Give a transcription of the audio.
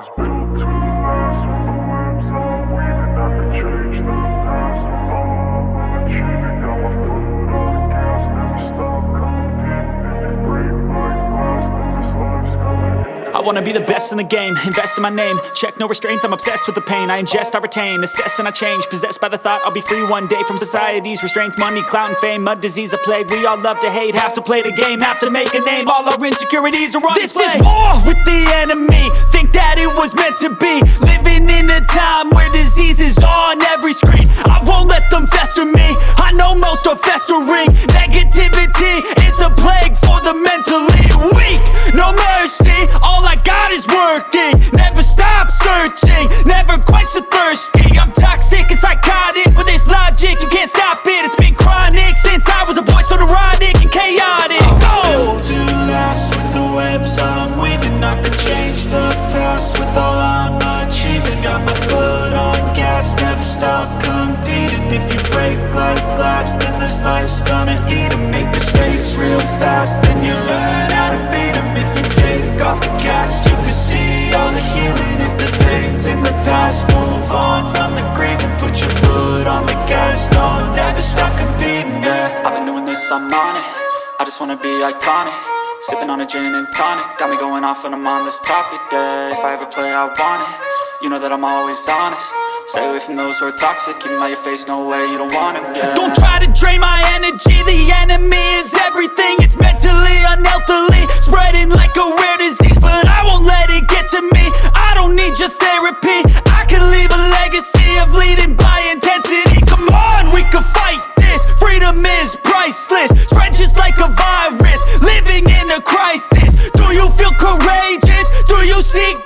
was built to last. With the webs I'm weaving, I could change the past. With all I'm achieving, got my foot on the gas. Never stop competing. If you break like glass, then this life's gonna end. I wanna be the best in the game, invest in my name. Check no restraints, I'm obsessed with the pain. I ingest, I retain, assess and I change. Possessed by the thought I'll be free one day from society's restraints. Money, clout and fame, mud, disease, a plague. We all love to hate, have to play the game, have to make a name. All our insecurities are on display. This is war with the enemy, think that it was meant to be. Living in a time where disease is on every screen. I won't let them fester me, I know most are festering. Negativity is a plague for the mentally weak. No mercy, all I got is working. Never stop searching, never quench the thirsty. I'm toxic and psychotic, with this logic you can't stop it. It's been chronic since I was a boy, so neurotic and chaotic. Built to last. With the webs I'm weaving, I could change the past. With all I'm achieving, got my foot on gas. Never stop competing. If you break like glass, then this life's gonna eat 'em. Make mistakes real fast, then you learn how to beat 'em. If you take off the cast, you can see all the healing. If the pain's in the past, move on from the grieving. Put your foot on the gas, no, never stop competing, yeah. I've been doing this, I'm on it. I just wanna be iconic. Sipping on a gin and tonic, got me going off when I'm on this topic, yeah. If I ever play, I want it. You know that I'm always honest. Stay away from those who are toxic. Keep them out your face, no way, you don't want them, yeah. Don't try to drain my energy. The enemy is everything. It's mentally, unhealthily, spreading like a rare disease. But I won't let it get to me. I don't need your therapy. I can leave a legacy of leading by intensity. Come on, we can fight this. Freedom is priceless. Spread just like a virus. Living in a crisis. Do you feel courageous? Do you seek